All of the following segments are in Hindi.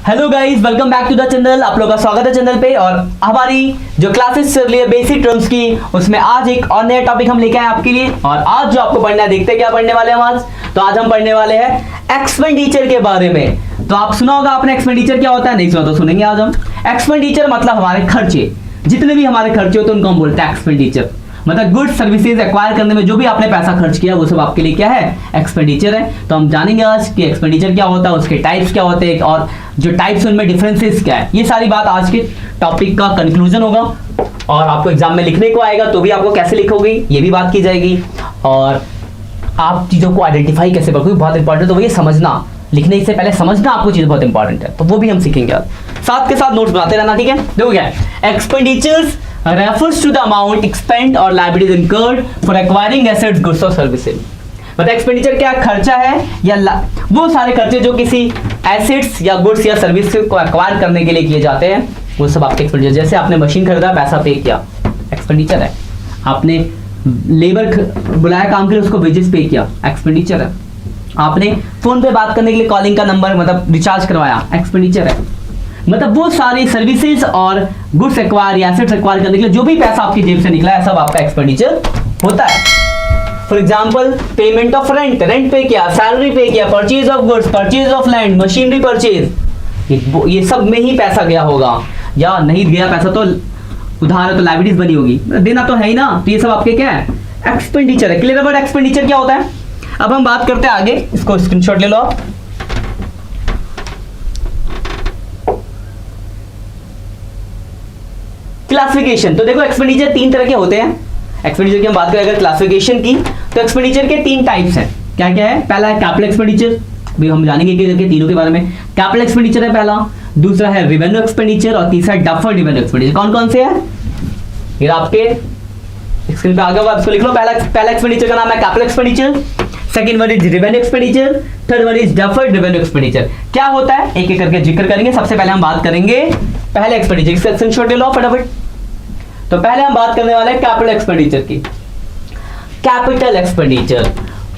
Hello guys, welcome back to the channel. आप लोगों का स्वागत है चैनल पे। और हमारी जो क्लासेस चल रही है बेसिक टर्म्स की, उसमें आज एक और नया टॉपिक हम लेके आए आपके लिए। और आज जो आपको पढ़ना है, देखते हैं क्या पढ़ने वाले हैं हम आज। तो आज हम पढ़ने वाले हैं एक्सपेंडिचर के बारे में। तो आप सुना होगा आपने एक्सपेंडिचर क्या होता है, नहीं सुना तो सुनेंगे आज हम। एक्सपेंडिचर मतलब हमारे खर्चे, जितने भी हमारे खर्चे होते हैं उनको हम बोलते हैं एक्सपेंडिचर। मतलब गुड्स सर्विसेज एक्वायर करने में जो भी आपने पैसा खर्च किया वो सब आपके लिए क्या है, एक्सपेंडिचर है। तो हम जानेंगे आज कि एक्सपेंडिचर क्या होता है, उसके टाइप्स क्या होते हैं और जो टाइप्स उनमें डिफरेंसेस क्या है। ये सारी बात आज के टॉपिक का कंक्लूजन होगा। और आपको एग्जाम में लिखने को आएगा तो भी आपको कैसे लिखोगे ये भी बात की जाएगी। और आप चीज़ों को आइडेंटिफाई कैसे करोगे बहुत इंपॉर्टेंट। तो ये समझना, लिखने से पहले समझना आपको चीज़ बहुत इंपॉर्टेंट है। तो वो भी हम सीखेंगे आज, साथ के साथ नोट्स बनाते रहना, ठीक है। देखो क्या है, expenditures refers to the amount expended or liabilities incurred for acquiring assets, goods और services। मतलब एक्सपेंडिचर क्या खर्चा है या वो सारे खर्चे जो किसी एसेट्स या गुड्स या सर्विस को एक्वायर करने के लिए किए जाते हैं, वो सब आपके एक्सपेंडिचर। जैसे आपने मशीन खरीदा, पैसा पे किया, एक्सपेंडिचर है। आपने लेबर बुलाया काम के लिए, उसको वेजेस पे किया, एक्सपेंडिचर है। आपने फोन पे बात करने के लिए कॉलिंग का नंबर मतलब रिचार्ज करवाया, एक्सपेंडिचर है। मतलब वो सारी सर्विसेज और गुड्स एक्वायर या एसेट्स एक्वायर करने के लिए जो भी पैसा आपकी जेब से निकला है, सब आपका एक्सपेंडिचर होता है। For example, payment of rent, rent पे किया, सैलरी पे किया, purchase of goods, purchase of land, machinery purchase, ये सब में ही पैसा गया होगा। या नहीं गया पैसा तो उधार है तो लायबिलिटीज बनी होगी, देना तो है ही ना। तो ये सब आपके क्या है, एक्सपेंडिचर है। क्लियर है? बट एक्सपेंडिचर क्या होता है, अब हम बात करते हैं आगे। इसको स्क्रीनशॉट ले लो आप। क्लासिफिकेशन, तो देखो एक्सपेंडिचर तीन तरह के होते हैं। एक्सपेंडिचर की हम बात करें अगर क्लासिफिकेशन की, तो एक्सपेंडिचर के तीन टाइप्स हैं। क्या क्या है? पहला है कैपिटल एक्सपेंडिचर, भी हम जानेंगे कि तीनों के बारे में। कैपिटल एक्सपेंडिचर है पहला, दूसरा है रेवेन्यू एक्सपेंडिचर और तीसरा है डफर्ड रेवेन्यू एक्सपेंडिचर। कौन कौन से है ये आपके स्क्रीन पे आगे होगा, इसको लिख लो। पहला एक्सपेंडिचर का नाम है capital expenditure, second one is revenue expenditure, third one is deferred revenue expenditure. क्या होता है एक एक करके जिक्र करेंगे। सबसे पहले हम बात करेंगे पहले एक्सपेंडिचर, इसका स्क्रीनशॉट ले लो फटाफट। तो पहले हम बात करने वाले हैं कैपिटल एक्सपेंडिचर की। कैपिटल एक्सपेंडिचर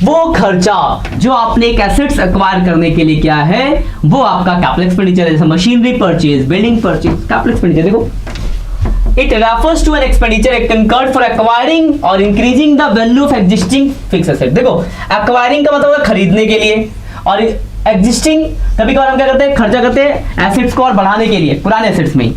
वो खर्चा जो आपने एक एसेट्स एक्वायर करने के लिए किया है, वो आपका कैपिटल एक्सपेंडिचर है। जैसे machinery purchase, building purchase, capital expenditure. देखो, it refers to an expenditure incurred for acquiring और increasing the value of existing fix asset. देखो, एक्वायरिंग का मतलब है खरीदने के लिए, और एग्जिस्टिंग कभी कभार हम क्या करते हैं, खर्चा करते हैं एसेट्स को और बढ़ाने के लिए पुराने एसेट्स में ही,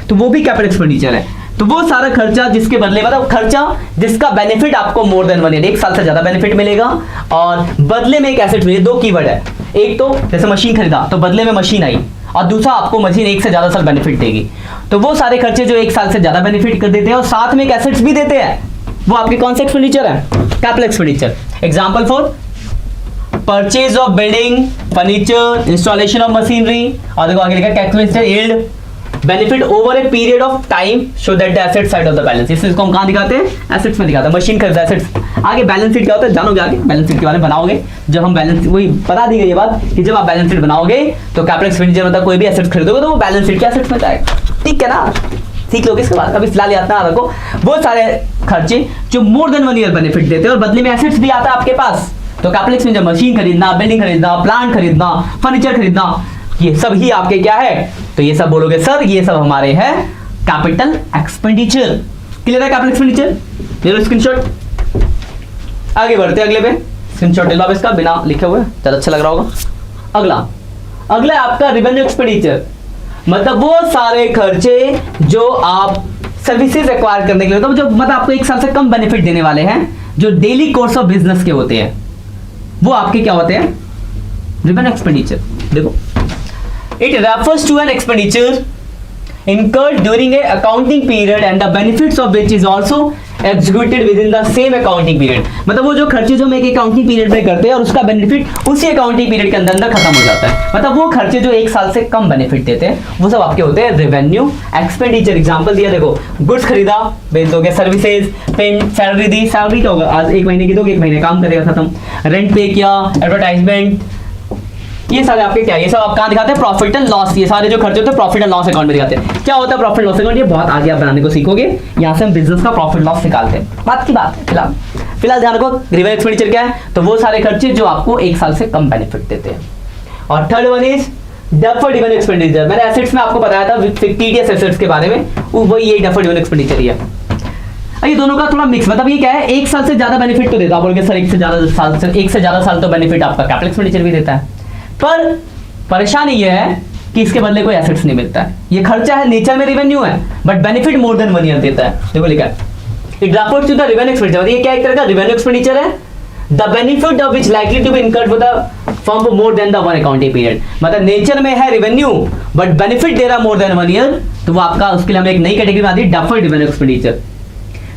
तो वो भी कैपिटल एक्सपेंडिचर है। तो वो सारा खर्चा जिसके बदले, मतलब खर्चा जिसका बेनिफिट आपको मोर देन 1 ईयर, एक साल से ज्यादा बेनिफिट मिलेगा, और बदले में एक एसेट मिले। दो कीवर्ड है, एक तो जैसे मशीन खरीदा तो बदले में मशीन आई, और दूसरा आपको मशीन एक से ज्यादा साल बेनिफिट देगी। तो वो सारे खर्चे जो एक साल से ज्यादा बेनिफिट कर देते हैं और साथ में एक एसेट्स भी देते हैं, वो आपके कौन से एक्सपेंडिचर है, capital expenditure. Example for purchase of building, furniture, installation of machinery, और देखो आगे लिखा capital yield, benefit over a period of time show that the asset side of the balance. इसको हम कहां दिखाते हैं, एसेट्स में दिखाते हैं। मशीन खरीदा, एसेट्स। आगे बैलेंस शीट क्या होता है जानोगे, आगे बैलेंस शीट के बारे में बनाओगे। जब हम बैलेंस, वही बता दी गई ये बात कि जब आप बैलेंस शीट बनाओगे तो कैपिटल एक्सपेंडिचर मतलब कोई भी एसेट्स खरीदोगे तो वो बैलेंस शीट के एसेट्स में जाएगा। ठीक है ना, सीख लोगे इसके बाद। अभी फिलहाल याद ना रखो, वो सारे खर्चे जो मोर देन 1 ईयर बेनिफिट देते हैं और बदले में एसेट्स भी आता है आपके पास। तो कैपिटल एक्सपेंडिचर मशीन खरीदना, बिल्डिंग खरीदना, प्लांट खरीदना, फर्नीचर खरीदना, ये सब ही आपके क्या है। तो ये सब बोलोगे सर ये सब हमारे हैं कैपिटल एक्सपेंडिचर। क्लियर है कैपिटल एक्सपेंडिचर? ले लो स्क्रीनशॉट। आगे बढ़ते हैं अगले पे, स्क्रीनशॉट ले लो आप इसका, बिना लिखे हुए, ज्यादा अच्छा लग रहा होगा। अगला आपका रेवेन्यू एक्सपेंडिचर, मतलब वो सारे खर्चे जो आप सर्विसेज एक्वायर करने के लिए, जो मतलब आपको एक साल से कम बेनिफिट देने वाले हैं, जो डेली कोर्स ऑफ बिजनेस के होते हैं, वो आपके क्या होते हैं, रेवेन्यू एक्सपेंडिचर। देखो, it refers to an expenditure incurred during a accounting period and the benefits of which is also executed within the same accounting period। मतलब वो जो खर्चे जो हम एक अकाउंटिंग पीरियड में करते हैं और उसका बेनिफिट उसी अकाउंटिंग पीरियड के अंदर खत्म हो जाता है। मतलब वो खर्चे जो एक साल से कम बेनिफिट देते हैं, वो सब आपके होते हैं रेवेन्यू एक्सपेंडिचर। एग्जांपल दिया, देखो गुड्स खरीदा, बेच दोगे, सर्विसेज, पेमेंट, सैलरी दी, सैलरी क्या होगा, आज 1 महीने की दोगे, 1 महीने काम करेगा, खत्म। रेंट पे किया, एडवर्टाइजमेंट, ये सारे आपके क्या है, ये सब आप कहां दिखाते हैं, प्रॉफिट एंड लॉस। ये सारे जो खर्चे होते हैं प्रॉफिट एंड लॉस अकाउंट में दिखाते हैं। क्या होता है प्रॉफिट लॉस अकाउंट, ये बहुत आगे आप बनाने को सीखोगे। यहाँ से हम बिजनेस का प्रॉफिट लॉस निकालते हैं, बात की बात है। फिलहाल ध्यान रखो, रेवेन्यू एक्सपेंडिचर क्या है, तो वो सारे खर्चे जो आपको एक साल से कम बेनिफिट देते हैं। और third one is deferred revenue expenditure, मैंने एसेट्स में आपको बताया था टीडीएस एसेट्स के बारे में, वही ये डेफर्ड रेवेन्यू एक्सपेंडिचर ही है। ये दोनों का थोड़ा मिक्स, मतलब ये क्या है, एक साल से ज्यादा बेनिफिट तो देता है, बोलोगे सर एक से ज्यादा साल तो बेनिफिट आपका कैपिटल एक्सपेंडिचर भी देता है, पर परेशानी ये है कि इसके बदले कोई एसेट्स नहीं मिलता है। ये खर्चा है, नेचर में रेवेन्यू है, but benefit more than 1 year देता है। देखो लिखा है it reports to the revenue expenditure, ये क्या एक तरह का रेवेन्यू एक्सपेंडिचर है, the benefit of which likely to be incurred for the firm for more than the 1 accounting period, मतलब नेचर में है रेवेन्यू बट बेनिफिट दे रहा मोर देन 1 ईयर, तो वो आपका, उसके लिए हम एक नई कैटेगरी में आती है डेफर्ड रेवेन्यू एक्सपेंडिचर।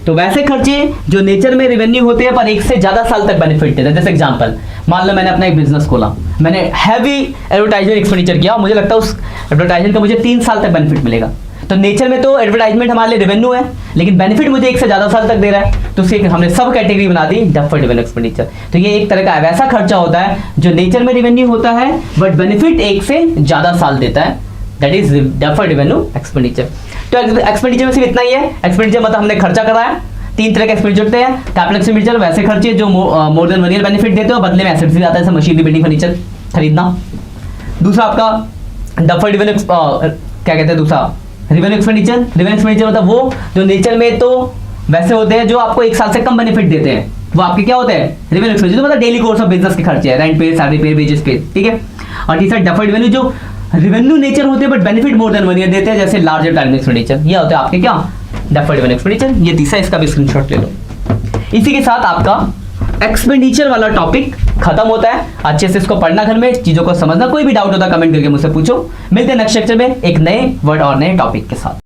तो वैसे खर्चे जो नेचर में रेवेन्यू होते हैं पर एक से ज्यादा साल तक बेनिफिट देते हैं। जैसे एग्जांपल, मान लो मैंने अपना एक बिजनेस खोला, मैंने हैवी एडवर्टाइजमेंट एक्सपेंडिचर किया, मुझे लगता है उस एडवर्टाइजमेंट का मुझे 3 साल तक बेनिफिट मिलेगा, तो नेचर में तो एडवर्टाइजमेंट हमारे लिए रेवेन्यू है, लेकिन बेनिफिट मुझे 1 से ज्यादा साल तक दे रहा है, तो उसकी हमने सब कैटेगरी बना दी डेफर्ड रेवेन्यू एक्सपेंडिचर। तो ये एक तरह का वैसा खर्चा होता है जो नेचर में रेवेन्यू होता है बट बेनिफिट 1 से ज्यादा साल देता है, that is deferred revenue expenditure. तो एक्सपेंडिचर में सिर्फ इतना ही है, एक्सपेंडिचर मतलब हमने खर्चा कराया, 3 तरह के एक्सपेंडिचर होते हैं, कैपिटल एक्सपेंडिचर वैसे खर्चे जो मोर देन 1 ईयर बेनिफिट देते हो, बदले में एसेट्स भी आता है, जैसे मशीनरी बिल्डिंग फर्नीचर खरीदना। दूसरा आपका डेफर्ड रेवेन्यू क्या कहते हैं, दूसरा रेवेन्यू एक्सपेंडिचर। रेवेन्यू एक्सपेंडिचर मतलब वो जो नेचर में तो वैसे होते हैं जो आपको 1 साल से कम बेनिफिट देते हैं, वो आपके क्या होते हैं, रेवेन्यू एक्सपेंडिचर, मतलब डेली कोर्स ऑफ बिजनेस के खर्चे हैं, रेंट पे, सैलरी पे, वेजेस पे, ठीक है। और तीसरा डेफर्ड रेवेन्यू जो रेवेन्यू नेचर होते हैं but benefit more than 1 year देते हैं, जैसे लार्जर टाइम एक्सपेंडिचर, ये होते हैं आपके क्या डेफर्ड रेवेन्यू एक्सपेंडिचर। ये तीसरा, इसका भी स्क्रीनशॉट ले लो। इसी के साथ आपका एक्सपेंडिचर वाला टॉपिक खत्म होता है। अच्छे से इसको पढ़ना घर में, चीजों को समझना, कोई भी डाउट होता कमेंट करके मुझसे पूछो। मिलते हैं नेक्स्ट लेक्चर में एक नए वर्ड और नए टॉपिक के साथ।